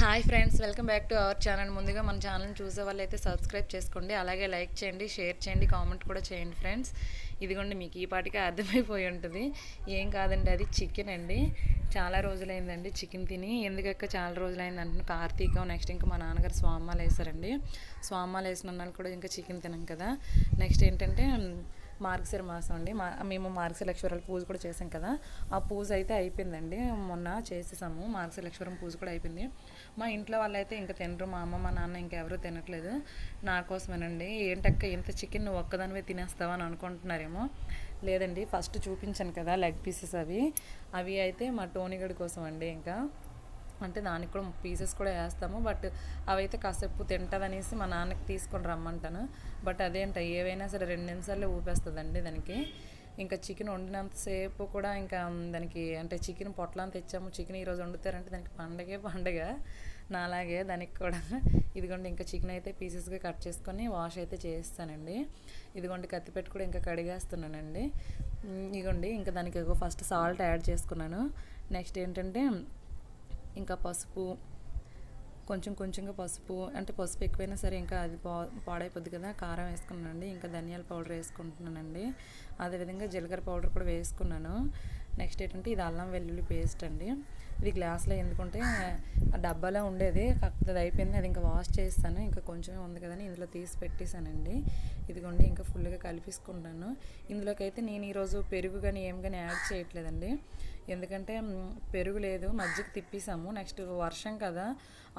Hi friends, welcome back to our channel. ముందుగా మన ఛానల్ని చూసే వాళ్ళైతే సబ్స్క్రైబ్ చేసుకోండి, అలాగే లైక్ చేయండి, షేర్ చేయండి, కామెంట్ కూడా చేయండి ఫ్రెండ్స్. ఇదిగోండి, మీకు ఈ పాటికి అర్థమైపోయి ఉంటుంది. ఏం కాదండి, అది చికెన్ అండి. చాలా రోజులైందండి చికెన్ తిని. ఎందుకక్క చాలా రోజులైంది అంటే కార్తీకం, నెక్స్ట్ ఇంకా మా నాన్నగారు స్వామాలు వేసారండి. స్వామాలు వేసిన కూడా ఇంకా చికెన్ తినాం కదా. నెక్స్ట్ ఏంటంటే మార్గశిర మాసం అండి. మేము మార్గశిరలక్ష్మీవారాల పూజ కూడా చేసాం కదా. ఆ పూజ అయితే అయిపోయిందండి, మొన్న చేసేసాము. మార్గశిరలక్ష్మీవారం పూజ కూడా అయిపోయింది. మా ఇంట్లో వాళ్ళైతే ఇంకా తినరు, మా అమ్మ మా నాన్న ఇంకెవరూ తినట్లేదు. నా కోసమేనండి. ఏంటక్క ఇంత చికెన్ నువ్వు ఒక్కదానివే తినేస్తావా అని అనుకుంటున్నారేమో. లేదండి, ఫస్ట్ చూపించాను కదా లెగ్ పీసెస్, అవి అయితే మా టోనీగడి కోసం అండి. ఇంకా అంటే దానికి కూడా పీసెస్ కూడా వేస్తాము, బట్ అవైతే కాసేపు తింటుందనేసి మా నాన్నకి తీసుకొని రమ్మంటాను. బట్ అదేంట ఏవైనా సరే 2 నిమిషాల్లో ఊపేస్తుందండి దానికి. ఇంకా చికెన్ వండినంతసేపు కూడా ఇంకా దానికి అంటే చికెన్ పొట్లం తెచ్చాము, చికెన్ ఈరోజు వండుతారంటే దానికి పండగ నాలాగే దానికి కూడా. ఇదిగోండి, ఇంకా చికెన్ అయితే పీసెస్గా కట్ చేసుకొని వాష్ అయితే చేస్తానండి. ఇదిగోండి, కత్తిపెట్టి కూడా ఇంకా కడిగేస్తున్నానండి. ఇదిగోండి, ఇంకా దానికి ఫస్ట్ సాల్ట్ యాడ్ చేసుకున్నాను. నెక్స్ట్ ఏంటంటే ఇంకా పసుపు, కొంచెంగా పసుపు, అంటే పసుపు ఎక్కువైనా సరే ఇంకా అది పాడైపోద్ది కదా. కారం వేసుకున్నానండి, ఇంకా ధనియాల పౌడర్ వేసుకుంటున్నానండి. అదేవిధంగా జీలకర్ర పౌడర్ కూడా వేసుకున్నాను. నెక్స్ట్ ఏంటంటే ఇది అల్లం వెల్లుల్లి పేస్ట్ అండి. ఇది గ్లాస్లో ఎందుకంటే ఆ డబ్బాలో ఉండేది, కాకపోతే అది అయిపోయింది. అది ఇంకా వాష్ చేస్తాను, ఇంకా కొంచెమే ఉంది కదని ఇందులో తీసి పెట్టేశానండి. ఇదిగోండి, ఇంకా ఫుల్గా కలిపేసుకుంటాను. ఇందులోకి అయితే నేను ఈరోజు పెరుగు కానీ ఏం కానీ యాడ్ చేయట్లేదండి. ఎందుకంటే పెరుగు లేదు, మజ్జిగ తిప్పేసాము. నెక్స్ట్ వర్షం కదా,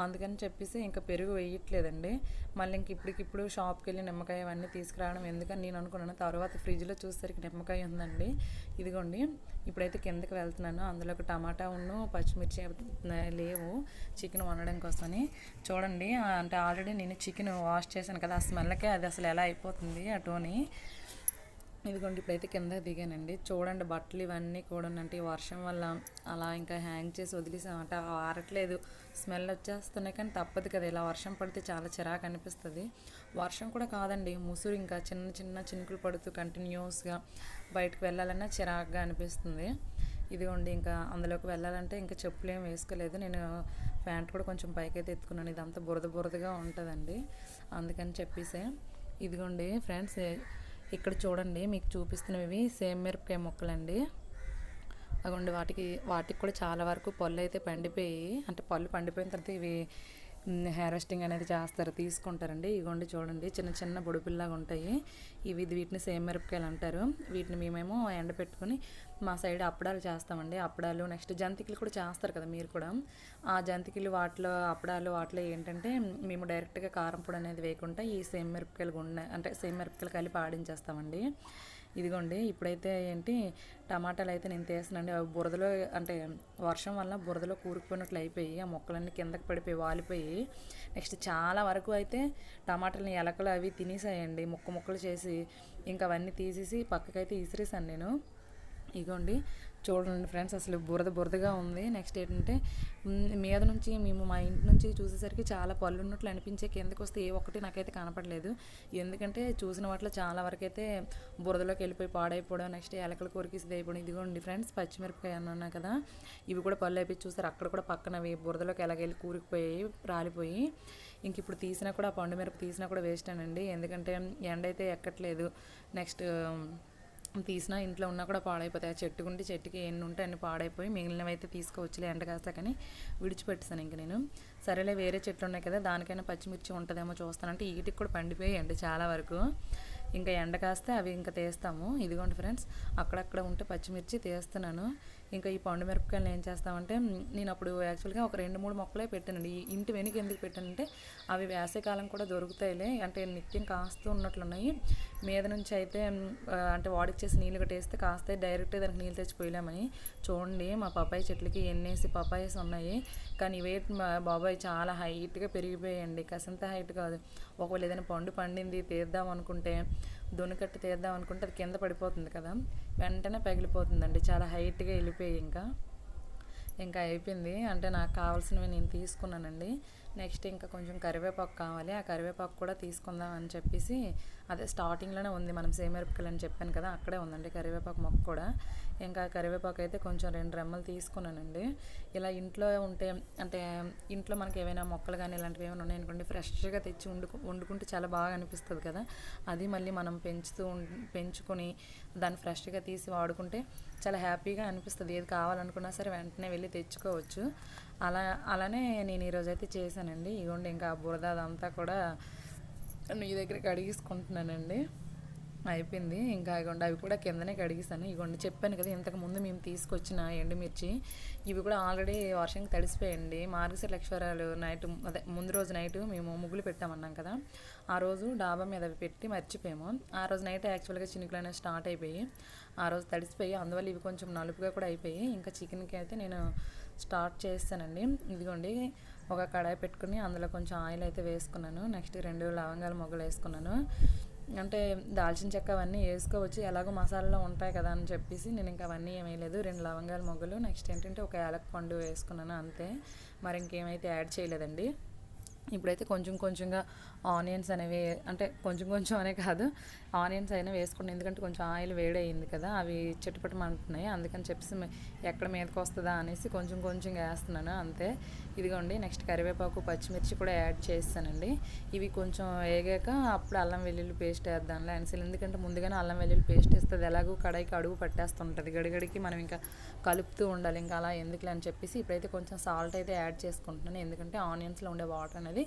అందుకని చెప్పేసి ఇంకా పెరుగు వేయట్లేదండి. మళ్ళీ ఇంక ఇప్పటికిప్పుడు షాప్కి వెళ్ళి నిమ్మకాయ అవన్నీ తీసుకురావడం ఎందుకని నేను అనుకున్నాను. తర్వాత ఫ్రిడ్జ్లో చూసేసరికి నిమ్మకాయ ఉందండి. ఇదిగోండి, ఇప్పుడైతే కిందకి వెళ్తున్నాను. అందులోకి టమాటా ఉన్ను పచ్చిమిర్చి లేవు చికెన్ వండడం కోసమని. చూడండి, అంటే ఆల్రెడీ నేను చికెన్ వాష్ చేశాను కదా, ఆ స్మెల్కే అది అసలు ఎలా అయిపోతుంది అటోని. ఇదిగోండి, ఇప్పుడైతే కింద దిగానండి. చూడండి, బట్టలు ఇవన్నీ కూడా అంటే వర్షం వల్ల అలా ఇంకా హ్యాంగ్ చేసి వదిలేసామంటే ఆరట్లేదు, స్మెల్ వచ్చేస్తున్నాయి. కానీ తప్పదు కదా, ఇలా వర్షం పడితే చాలా చిరాకు అనిపిస్తుంది. వర్షం కూడా కాదండి, ముసురు ఇంకా చిన్న చినుకులు పడుతూ కంటిన్యూస్గా బయటకు వెళ్ళాలన్నా చిరాకుగా అనిపిస్తుంది. ఇదిగోండి, ఇంకా అందులోకి వెళ్ళాలంటే ఇంకా చెప్పులు ఏం వేసుకోలేదు. నేను ప్యాంట్ కూడా కొంచెం పైకైతే ఎత్తుకున్నాను, ఇదంతా బురదగా ఉంటుందండి, అందుకని చెప్పేసే. ఇదిగోండి ఫ్రెండ్స్, ఇక్కడ చూడండి, మీకు చూపిస్తున్నవి సేమ్ మిరపకాయ ముక్కలండి. అదిగోండి, వాటికి కూడా చాలా వరకు పళ్ళు అయితే పండిపోయి, అంటే పళ్ళు పండిపోయిన తర్వాత ఇవి హార్వెస్టింగ్ అనేది చేస్తారు, తీసుకుంటారండి. ఇదిగోండి చూడండి, చిన్న బొడిపిల్లాగా ఉంటాయి వీటిని సేమ్ మిరపకాయలు అంటారు. వీటిని మేమేమో ఎండపెట్టుకుని మా సైడ్ అప్పడాలు చేస్తామండి. అప్పడాలు, నెక్స్ట్ జంతికలు కూడా చేస్తారు కదా మీరు కూడా. ఆ జంతికలు వాటిలో ఏంటంటే మేము డైరెక్ట్గా కారం పొడి అనేది వేయకుండా ఈ సేమ్ మిరపకాయలు అంటే సేమ్ మిరపకాయలు కలిపి ఆడించేస్తామండి. ఇదిగోండి, ఇప్పుడైతే టమాటాలు అయితే నేను తీసానండి. అవి బురదలో అంటే వర్షం వల్ల బురదలో కూరుకుపోయినట్లు అయిపోయి ఆ మొక్కలన్నీ కిందకి పడిపోయి వాలిపోయి, నెక్స్ట్ చాలా వరకు అయితే టమాటాలని ఎలకలు అవి తినేసాయండి, ముక్కలు చేసి. ఇంకా అవన్నీ తీసేసి పక్కకైతే ఇసిరేసాను నేను. ఇగోండి చూడండి ఫ్రెండ్స్, అసలు బురదగా ఉంది. నెక్స్ట్ ఏంటంటే మీద నుంచి మేము మా ఇంటి నుంచి చూసేసరికి చాలా పళ్ళు ఉన్నట్లు అనిపించే, కిందకి వస్తే ఏ ఒక్కటి నాకైతే కనపడలేదు. ఎందుకంటే చూసిన వాటిలో చాలా వరకు అయితే బురదలోకి వెళ్ళిపోయి పాడైపోవడం, నెక్స్ట్ ఎలకలు కొరికిసి అయిపోవడం. ఇదిగోండి ఫ్రెండ్స్, పచ్చిమిరపకాయ అన్నా కదా, ఇవి కూడా పళ్ళు అయిపోయి చూస్తారు. అక్కడ కూడా పక్కనవి బురదలోకి ఎలాగెళ్ళి కూరుకుపోయి రాలిపోయి, ఇంక ఇప్పుడు తీసినా కూడా పండు మిరప తీసినా కూడా వేస్ట్ అనండి, ఎందుకంటే ఎండ అయితే ఎక్కట్లేదు. నెక్స్ట్ తీసినా ఇంట్లో ఉన్నా కూడా పాడైపోతాయి. ఆ చెట్టుకి ఎన్ని ఉంటే అన్ని పాడైపోయి మిగిలినవి అయితే తీసుకోవచ్చులే ఎండ కాస్తా కానీ విడిచిపెట్టేసాను. ఇంక నేను సరేలే, వేరే చెట్లు ఉన్నాయి కదా, దానికైనా పచ్చిమిర్చి ఉంటుందేమో చూస్తానంటే వీటికి కూడా పండిపోయాయండి చాలా వరకు. ఇంకా ఎండ కాస్తే అవి ఇంకా తీస్తాము. ఇదిగోండి ఫ్రెండ్స్, అక్కడక్కడ ఉంటే పచ్చిమిర్చి తీస్తున్నాను. ఇంకా ఈ పండు మిరపకాయలు ఏం చేస్తామంటే, నేను అప్పుడు యాక్చువల్గా ఒక 2-3 మొక్కలే పెట్టానండి. ఇంటి వెనుక ఎందుకు పెట్టానంటే అవి వేసవికాలం కూడా దొరుకుతాయిలే, అంటే నిత్యం కాస్తూ ఉన్నట్లున్నాయి. మీద నుంచి అయితే అంటే వాడిచ్చేసి నీళ్ళు కట్టేస్తే కాస్తే డైరెక్ట్గా దానికి నీళ్ళు తెచ్చిపోయలేమని. చూడండి, మా పపాయి చెట్లకి ఎన్నేసి పపాయస్ ఉన్నాయి, కానీ ఇవే బాబాయ్ చాలా హైట్గా పెరిగిపోయాయండి. కాసంత హైట్ కాదు. ఒకవేళ ఏదైనా పండు పండింది తీద్దాం అనుకుంటే, దొనకట్టి తీద్దాం అనుకుంటే అది కింద పడిపోతుంది కదా, వెంటనే పగిలిపోతుందండి. చాలా హైట్గా వెళ్ళిపోయి ఇంకా అయిపోయింది. అంటే నాకు కావాల్సినవి నేను తీసుకున్నానండి. నెక్స్ట్ ఇంకా కొంచెం కరివేపాకు కావాలి, ఆ కరివేపాకు కూడా తీసుకుందాం అని చెప్పేసి, అదే స్టార్టింగ్లోనే ఉంది, మనం సేమిరపకాయలు అని చెప్పాను కదా, అక్కడే ఉందండి కరివేపాకు మొక్క కూడా. ఇంకా కరివేపాకు అయితే కొంచెం 2 రెమ్మలు తీసుకున్నానండి. ఇలా ఇంట్లో ఉంటే అంటే ఇంట్లో మనకి ఏమైనా మొక్కలు కానీ ఇలాంటివి ఏమైనా ఉన్నాయనుకోండి, ఫ్రెష్గా తెచ్చి వండుకుంటే చాలా బాగా అనిపిస్తుంది కదా. అది మళ్ళీ మనం పెంచుకొని దాన్ని ఫ్రెష్గా తీసి వాడుకుంటే చాలా హ్యాపీగా అనిపిస్తుంది. ఏది కావాలనుకున్నా సరే వెంటనే వెళ్ళి తెచ్చుకోవచ్చు. అలానే నేను ఈరోజు అయితే చేశానండి. ఇదిగోండి ఇంకా బురద అదంతా కూడా నీ దగ్గర కడిగేసుకుంటున్నానండి. అయిపోయింది. ఇంకా ఇగోండి అవి కూడా కిందనే కడిగేసాను. ఇగోండి చెప్పాను కదా ఇంతకుముందు మేము తీసుకొచ్చిన ఎండుమిర్చి, ఇవి కూడా ఆల్రెడీ వర్షంకి తడిసిపోయండి. మార్గశిర లక్షరాలు నైట్, అదే ముందు రోజు నైట్ మేము ముగ్గులు పెట్టామన్నాం కదా, ఆ రోజు డాబా మీద అవి పెట్టి మర్చిపోయాము. ఆ రోజు నైట్ యాక్చువల్గా చినుకులు అనేవి స్టార్ట్ అయిపోయి ఆ రోజు తడిసిపోయి, అందువల్ల ఇవి కొంచెం నలుపుగా కూడా అయిపోయి ఇంకా చికెన్కి అయితే నేను స్టార్ట్ చేస్తానండి. ఇదిగోండి ఒక కడాయి పెట్టుకుని అందులో కొంచెం ఆయిల్ అయితే వేసుకున్నాను. నెక్స్ట్ 2 లవంగాల మొగ్గలు వేసుకున్నాను. అంటే దాల్చిన చెక్క అవన్నీ వేసుకోవచ్చు, ఎలాగో మసాలాలో ఉంటాయి కదా అని చెప్పేసి నేను ఇంకా అవన్నీ ఏమీ లేదు. 2 లవంగాల మొగ్గలు, నెక్స్ట్ ఏంటంటే ఒక యాలక్ పండు వేసుకున్నాను అంతే. మరి ఇంకేమైతే యాడ్ చేయలేదండి. ఇప్పుడైతే కొంచెం కొంచెంగా ఆనియన్స్ అనేవి, అంటే కొంచెం కొంచెం అనే కాదు, ఆనియన్స్ అయినా వేసుకున్నాను. ఎందుకంటే కొంచెం ఆయిల్ వేడి అయింది కదా, అవి చిటపటమంటున్నాయి. అందుకని చెప్పేసి ఎక్కడ మీదకి వస్తుందా అనేసి కొంచెం కొంచెంగా వేస్తున్నాను అంతే. ఇదిగోండి నెక్స్ట్ కరివేపాకు, పచ్చిమిర్చి కూడా యాడ్ చేస్తానండి. ఇవి కొంచెం వేగాక అప్పుడు అల్లం వెల్లుల్లి పేస్ట్ వేద్దాంలే అనేసి, ఎందుకంటే ముందుగానే అల్లం వెల్లుల్లి పేస్ట్ వేస్తుంది, ఎలాగో కడాయికి అడుగు పట్టేస్తుంటుంది, గడిగడికి మనం ఇంకా కలుపుతూ ఉండాలి, ఇంకా అలా ఎందుకులే అని చెప్పేసి ఇప్పుడైతే కొంచెం సాల్ట్ అయితే యాడ్ చేసుకుంటున్నాను. ఎందుకంటే ఆనియన్స్లో ఉండే వాటర్ అనేది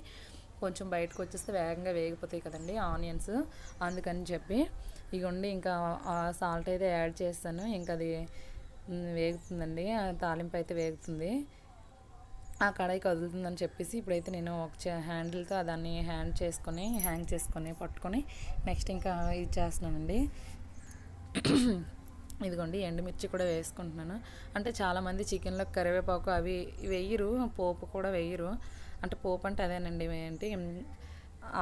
కొంచెం బయటకు వచ్చేస్తే వేగంగా వేగిపోతాయి కదండి ఆనియన్స్, అందుకని చెప్పి ఇగోండి ఇంకా సాల్ట్ అయితే యాడ్ చేస్తాను. ఇంకా అది వేగుతుందండి, తాలింపు అయితే వేగుతుంది, ఆ కడాయి కదులుతుందని చెప్పేసి ఇప్పుడైతే నేను ఒక హ్యాండిల్తో దాన్ని హ్యాంగ్ చేసుకొని పట్టుకొని నెక్స్ట్ ఇంకా ఇది చేస్తున్నానండి. ఇదిగోండి ఎండుమిర్చి కూడా వేసుకుంటున్నాను. అంటే చాలామంది చికెన్లో కరివేపాకు అవి వేయరు, పోపు కూడా వేయరు. అంటే పోపు అంటే అదేనండి, ఏంటి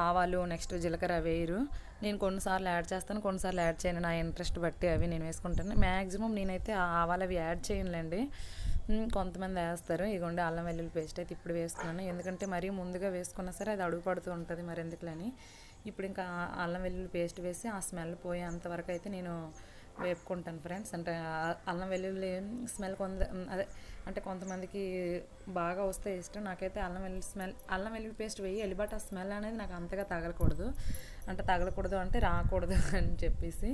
ఆవాలు నెక్స్ట్ జీలకర్ర వేయరు. నేను కొన్నిసార్లు యాడ్ చేస్తాను, కొన్నిసార్లు యాడ్ చేయను, నా ఇంట్రెస్ట్ బట్టి అవి నేను వేసుకుంటాను. మ్యాక్సిమం నేనైతే ఆవాలు అవి యాడ్ చేయనులేండి, కొంతమంది వేస్తారు. ఇదిగోండి అల్లం వెల్లుల్లి పేస్ట్ అయితే ఇప్పుడు వేసుకున్నాను, ఎందుకంటే మరీ ముందుగా వేసుకున్నా సరే అది అడుగు పడుతూ ఉంటుంది, మరి ఎందుకులని ఇప్పుడు ఇంకా అల్లం వెల్లుల్లి పేస్ట్ వేసి ఆ స్మెల్ పోయేంతవరకు అయితే నేను వేపుకుంటాను ఫ్రెండ్స్. అంటే అల్లం వెల్లుల్లి స్మెల్ అదే అంటే కొంతమందికి బాగా వస్తే ఇష్టం, నాకైతే అల్లం వెల్లుల్లి పేస్ట్ వేయాలి, బట్ ఆ స్మెల్ అనేది నాకు అంతగా తగలకూడదు, అంటే రాకూడదు అని చెప్పేసి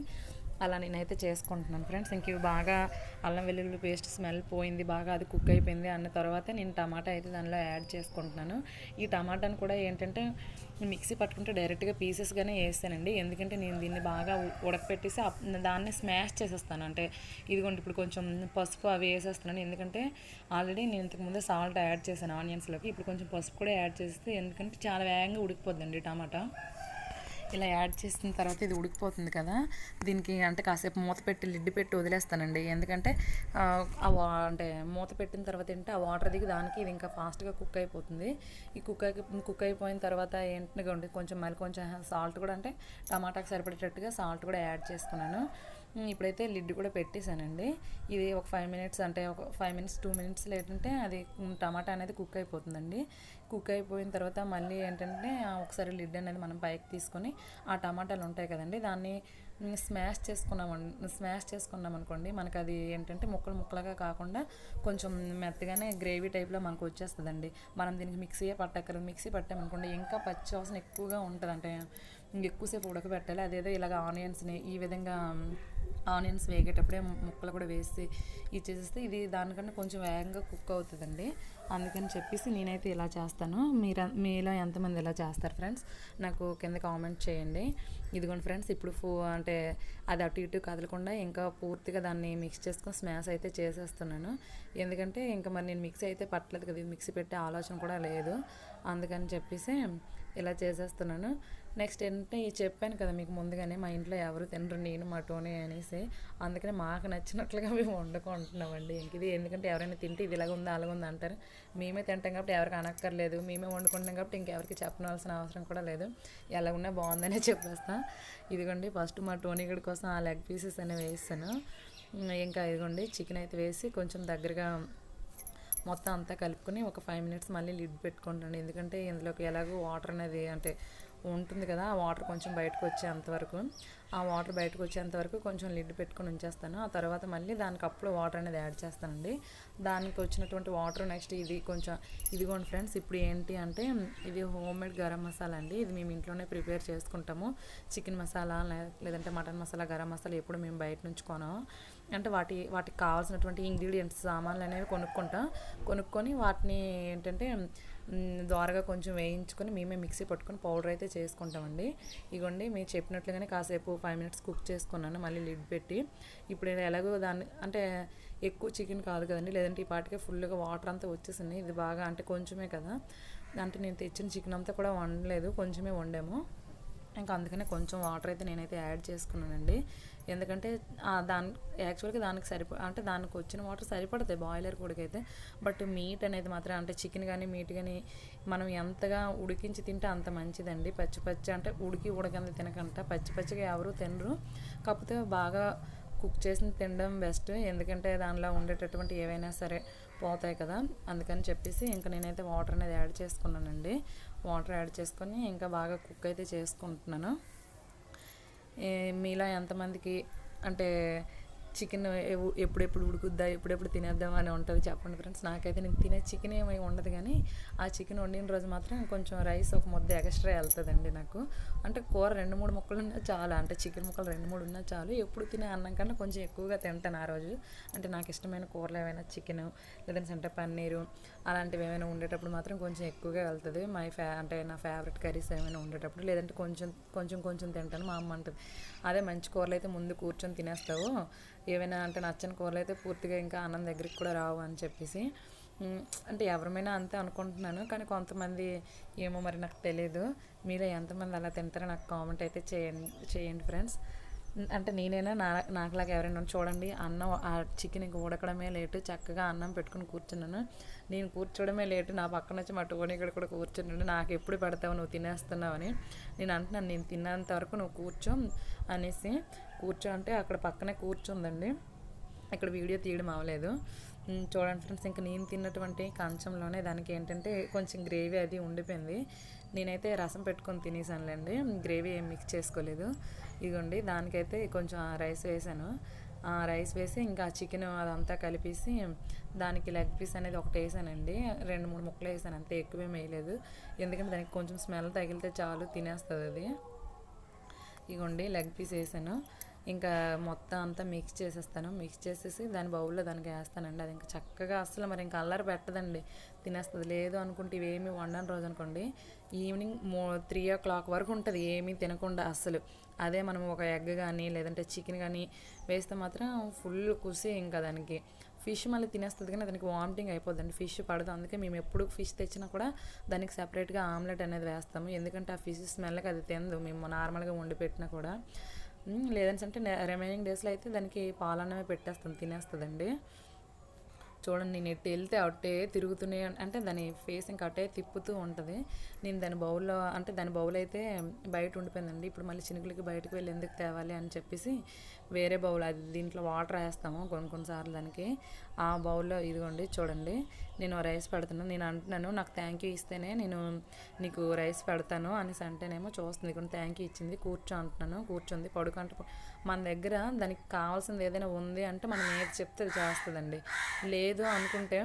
అలా నేనైతే చేసుకుంటున్నాను ఫ్రెండ్స్. ఇంక ఇవి బాగా అల్లం వెల్లుల్లి పేస్ట్ స్మెల్ పోయింది, బాగా అది కుక్ అయిపోయింది అన్న తర్వాత నేను టమాటా అయితే దానిలో యాడ్ చేసుకుంటున్నాను. ఈ టమాటాను కూడా ఏంటంటే మిక్సీ పట్టుకుంటే డైరెక్ట్గా పీసెస్గానే వేస్తానండి, ఎందుకంటే నేను దీన్ని బాగా ఉడకపెట్టేసి దాన్ని స్మాష్ చేసేస్తాను. అంటే ఇదిగోండి ఇప్పుడు కొంచెం పసుపు అవి వేసేస్తున్నాను, ఎందుకంటే ఆల్రెడీ నేను ఇంతకుముందే సాల్ట్ యాడ్ చేశాను ఆనియన్స్లోకి, ఇప్పుడు కొంచెం పసుపు కూడా యాడ్ చేస్తే ఎందుకంటే చాలా వేగంగా ఉడికిపోద్దండి టమాటా. ఇలా యాడ్ చేసిన తర్వాత ఇది ఉడికిపోతుంది కదా, దీనికి అంటే కాసేపు మూత పెట్టి లిడ్ పెట్టి వదిలేస్తానండి, ఎందుకంటే అంటే మూత పెట్టిన తర్వాత ఏంటంటే ఆ వాటర్ దిగి దానికి ఇది ఇంకా ఫాస్ట్గా కుక్ అయిపోతుంది. ఈ కుక్ అయిపోయిన తర్వాత ఏంటంటే కొంచెం సాల్ట్ కూడా, అంటే టమాటాకి సరిపడేటట్టుగా సాల్ట్ కూడా యాడ్ చేసుకున్నాను. ఇప్పుడైతే లిడ్ కూడా పెట్టేశానండి. ఇది ఒక 5 మినిట్స్, అంటే ఒక 5 మినిట్స్ 2 మినిట్స్ ఏంటంటే అది టమాటా అనేది కుక్ అయిపోతుందండి. కుక్ అయిపోయిన తర్వాత మళ్ళీ ఏంటంటే ఒకసారి లిడ్ అనేది మనం పైకి తీసుకొని ఆ టమాటాలు ఉంటాయి కదండి, దాన్ని స్మాష్ చేసుకున్నాం అనుకోండి, మనకు అది ఏంటంటే ముక్కలుగా కాకుండా కొంచెం మెత్తగానే గ్రేవీ టైప్లో మనకు వచ్చేస్తుందండి. మనం దీనికి మిక్సీ పట్టామనుకోండి ఇంకా పచ్చి వాసన ఎక్కువగా ఉంటుంది, అంటే ఎక్కువసేపు ఉడకబెట్టాలి. అదేదో ఇలాగ ఆనియన్స్ని ఈ విధంగా ఆనియన్స్ వేగేటప్పుడే ముక్కలు కూడా వేసి ఇచ్చేసేస్తే ఇది దానికన్నా కొంచెం వేగంగా కుక్ అవుతుందండి. అందుకని చెప్పేసి నేనైతే ఇలా చేస్తాను. మీలో ఎంతమంది ఇలా చేస్తారు ఫ్రెండ్స్, నాకు కింద కామెంట్ చేయండి. ఇదిగోండి ఫ్రెండ్స్, ఇప్పుడు అంటే అది అటు ఇటు కదలకుండా ఇంకా పూర్తిగా దాన్ని మిక్స్ చేసుకొని స్మాష్ అయితే చేసేస్తున్నాను, ఎందుకంటే ఇంకా మరి నేను మిక్సీ అయితే పట్టలేదు కదా, మిక్సీ పెట్టే ఆలోచన కూడా లేదు, అందుకని చెప్పేసి ఇలా చేసేస్తున్నాను. నెక్స్ట్ ఏంటంటే చెప్పాను కదా మీకు ముందుగానే, మా ఇంట్లో ఎవరు తినరు, నేను మా టోనీ అనేసి, అందుకని మాకు నచ్చినట్లుగా మేము వండుకుంటున్నామండి. ఇది ఎందుకంటే ఎవరైనా తింటే ఇది ఇలాగుందా అలాగుందా అంటారు, మేమే తింటాం కాబట్టి ఎవరికి అనక్కర్లేదు, మేమే వండుకుంటాం కాబట్టి ఇంకెవరికి చెప్పవలసిన అవసరం కూడా లేదు, ఎలా ఉన్నా బాగుందనే చెప్పేస్తాం. ఇదిగోండి ఫస్ట్ మా టోనీ గడి కోసం ఆ లెగ్ పీసెస్ అనేవి వేస్తాను. ఇంకా ఇదిగోండి చికెన్ అయితే వేసి కొంచెం దగ్గరగా మొత్తం అంతా కలుపుకొని ఒక 5 మినిట్స్ మళ్ళీ లిడ్ పెట్టుకుంటాను, ఎందుకంటే ఇందులోకి ఎలాగో వాటర్ అనేది అంటే ఉంటుంది కదా, ఆ వాటర్ కొంచెం బయటకు వచ్చేంతవరకు, ఆ వాటర్ బయటకు వచ్చేంతవరకు కొంచెం లిడ్ పెట్టుకొని ఉంచేస్తాను. ఆ తర్వాత మళ్ళీ దానికి అప్పుడు వాటర్ అనేది యాడ్ చేస్తానండి. దానికి వచ్చినటువంటి వాటర్ నెక్స్ట్ ఇది కొంచెం ఇదిగోండి ఫ్రెండ్స్. ఇప్పుడు ఏంటి అంటే ఇది హోమ్ మేడ్ గరం మసాలా అండి. ఇది మేము ఇంట్లోనే ప్రిపేర్ చేసుకుంటాము. చికెన్ మసాలా లేదంటే మటన్ మసాలా, గరం మసాలా ఎప్పుడు మేము బయట నుంచి కొనము. అంటే వాటికి కావాల్సినటువంటి ఇంగ్రీడియంట్స్ సామాన్లు అనేవి కొనుక్కొని వాటిని ఏంటంటే ద్వారగా కొంచెం వేయించుకొని మేమే మిక్సీ పట్టుకొని పౌడర్ అయితే చేసుకుంటామండి. ఇగోండి మీరు చెప్పినట్లుగానే కాసేపు 5 minutes కుక్ చేసుకున్నాను మళ్ళీ లిడ్ పెట్టి. ఇప్పుడు ఎలాగో దాన్ని అంటే ఎక్కువ చికెన్ కాదు కదండి, లేదంటే ఈ పాటికే ఫుల్గా వాటర్ అంతా వచ్చేసింది. ఇది బాగా అంటే కొంచెమే కదా, అంటే నేను తెచ్చిన చికెన్ అంతా కూడా వండలేదు, కొంచెమే వండాము. ఇంకా అందుకనే కొంచెం వాటర్ అయితే నేనైతే యాడ్ చేసుకున్నానండి. ఎందుకంటే యాక్చువల్గా దానికి అంటే దానికి వచ్చిన వాటర్ సరిపడతాయి బాయిలర్ కూడకైతే. బట్ మీట్ అనేది మాత్రం అంటే చికెన్ కానీ మీట్ కానీ మనం ఎంతగా ఉడికించి తింటే అంత మంచిదండి. పచ్చి అంటే ఉడకంది తినకంట, పచ్చిగా ఎవరు తినరు. కాకపోతే బాగా కుక్ చేసి తినడం బెస్ట్. ఎందుకంటే దానిలో ఉండేటటువంటి ఏవైనా సరే పోతాయి కదా, అందుకని చెప్పేసి ఇంకా నేనైతే వాటర్ అనేది యాడ్ చేసుకున్నానండి. వాటర్ యాడ్ చేసుకొని ఇంకా బాగా కుక్ అయితే చేసుకుంటున్నాను. మీలో ఎంతమందికి అంటే చికెన్ ఎప్పుడెప్పుడు ఉడుకుద్దా, ఎప్పుడెప్పుడు తినేద్దాం అని ఉంటుంది చెప్పండి ఫ్రెండ్స్. నాకైతే నేను తినే చికెన్ ఏమీ ఉండదు, కానీ ఆ చికెన్ వండిన రోజు మాత్రం కొంచెం రైస్ ఒక ముద్ద ఎక్స్ట్రా వెళ్తుందండి నాకు. అంటే కూర 2-3 ముక్కలు ఉన్నా చాలు, అంటే చికెన్ ముక్కలు 2-3 ఉన్నా చాలు. ఎప్పుడు తినే అన్నం కన్నా కొంచెం ఎక్కువగా తింటాను ఆ రోజు. అంటే నాకు ఇష్టమైన కూరలు ఏమైనా చికెన్ లేదంటే అంటే పన్నీరు అలాంటివి ఏమైనా ఉండేటప్పుడు మాత్రం కొంచెం ఎక్కువగా వెళ్తుంది. అంటే నా ఫేవరెట్ కర్రీస్ ఏమైనా ఉండేటప్పుడు, లేదంటే కొంచెం తింటాను. మా అమ్మ అంటుంది, అదే మంచి కూరలు అయితే ముందు కూర్చొని తినేస్తావు, ఏవైనా అంటే నచ్చని కూరలు అయితే పూర్తిగా ఇంకా అన్నం దగ్గరికి కూడా రావు అని చెప్పేసి. అంటే ఎవరిమైనా అంతే అనుకుంటున్నాను, కానీ కొంతమంది ఏమో మరి నాకు తెలియదు. మీలో ఎంతమంది అలా తింటారో నాకు కామెంట్ అయితే చేయండి ఫ్రెండ్స్. అంటే నేనైనా నాకులాగా ఎవరైనా చూడండి, అన్నం ఆ చికెన్ ఇంక ఉడకడమే లేటు, చక్కగా అన్నం పెట్టుకుని కూర్చున్నాను. నేను కూర్చోవడమే లేటు, నా పక్కన వచ్చి మా టోనీ ఇక్కడ కూడా కూర్చున్నాడు. నాకు ఎప్పుడు పెడతావు, నువ్వు తినేస్తున్నావు అని. నేను అంటున్నాను, నేను తిన్నంత వరకు నువ్వు కూర్చో అనేసి. అంటే అక్కడ పక్కనే కూర్చుందండి. ఇక్కడ వీడియో తీయడం అవ్వలేదు. చూడండి ఫ్రెండ్స్, ఇంకా నేను తిన్నటువంటి కంచంలోనే దానికి ఏంటంటే కొంచెం గ్రేవీ అది ఉండిపోయింది. నేనైతే రసం పెట్టుకొని తినేసానులేండి, గ్రేవీ ఏం మిక్స్ చేసుకోలేదు. ఇదిగోండి దానికైతే కొంచెం రైస్ వేసాను. రైస్ వేసి ఇంకా చికెన్ అదంతా కలిపేసి దానికి లెగ్ పీస్ అనేది ఒకటి వేసానండి. 2-3 ముక్కలు వేసాను అంతే, ఎక్కువేం వేయలేదు. ఎందుకంటే దానికి కొంచెం స్మెల్ తగిలితే చాలు, తినేస్తుంది అది. ఇగోండి లెగ్ పీస్ వేసాను. ఇంకా మొత్తం అంతా మిక్స్ చేసేస్తాను. మిక్స్ చేసేసి దాని బౌల్లో దానికి వేస్తానండి. అది ఇంకా చక్కగా అస్సలు మరి ఇంకా అల్లరి పెట్టదండి, తినేస్తుంది. లేదు అనుకుంటే ఇవేమి వండని రోజు అనుకోండి, ఈవినింగ్ 3 o'clock వరకు ఉంటుంది ఏమీ తినకుండా అస్సలు. అదే మనం ఒక ఎగ్ కానీ లేదంటే చికెన్ కానీ వేస్తే మాత్రం ఫుల్ కుసి. ఇంకా దానికి ఫిష్ మళ్ళీ తినేస్తుంది, కానీ దానికి వామిటింగ్ అయిపోద్దండి, ఫిష్ పడదు. అందుకే మేము ఎప్పుడు ఫిష్ తెచ్చినా కూడా దానికి సపరేట్గా ఆమ్లెట్ అనేది వేస్తాము. ఎందుకంటే ఆ ఫిష్ స్మెల్కి అది తినదు మేము నార్మల్గా వండి పెట్టినా కూడా. లేదంటే రిమైనింగ్ డేస్లో అయితే దానికి పాలన్నమే పెట్టేస్తాను, తినేస్తుందండి. చూడండి, నేను ఎటు వెళ్తే అట్టే తిరుగుతూనే, అంటే దాని ఫేస్ ఇంకా అట్టే తిప్పుతూ ఉంటుంది. నేను దాని బౌల్ అయితే బయట ఉండిపోయిందండి. ఇప్పుడు మళ్ళీ చినుకులకి బయటకు వెళ్ళి ఎందుకు తేవాలి అని చెప్పేసి వేరే బౌల్, అది దీంట్లో వాటర్ వేస్తాము కొన్నిసార్లు దానికి. ఆ బౌల్లో ఇదిగోండి చూడండి, నేను రైస్ పెడుతున్నాను. నేను అంటున్నాను, నాకు థ్యాంక్ యూ ఇస్తేనే నేను నీకు రైస్ పెడతాను అనేసి అంటేనేమో చూస్తుంది. ఇక్కడ థ్యాంక్ యూ ఇచ్చింది, కూర్చో అంటున్నాను, కూర్చుంది. పడుకుంటే మన దగ్గర దానికి కావాల్సింది ఏదైనా ఉంది అంటే మనం ఏది చెప్తే అది చేస్తుందండి. లేదు అనుకుంటే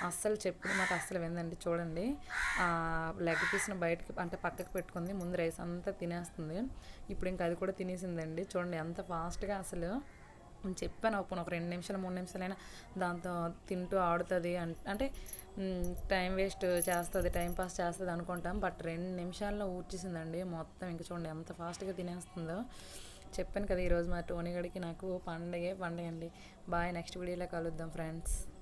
అస్సలు చెప్పిన మాట అస్సలు విందండి. చూడండి, లెగ్ పీస్ని బయటకి అంటే పక్కకు పెట్టుకుంది, ముందు రైస్ అంతా తినేస్తుంది. ఇప్పుడు ఇంకా అది కూడా తినేసిందండి. చూడండి ఎంత ఫాస్ట్గా అసలు. చెప్పాను అప్పుడు ఒక 2 నిమిషాలు 3 నిమిషాలైనా దాంతో తింటూ ఆడుతుంది అంటే టైం వేస్ట్ చేస్తుంది, టైం పాస్ చేస్తుంది అనుకుంటాం. బట్ 2 నిమిషాల్లో ఊడ్చేసిందండి మొత్తం. ఇంకా చూడండి ఎంత ఫాస్ట్గా తినేస్తుందో. చెప్పాను కదా, ఈరోజు మా టోనీ గడికి నాకు పండగే అండి. బాయ్, నెక్స్ట్ వీడియోలో కలుద్దాం ఫ్రెండ్స్.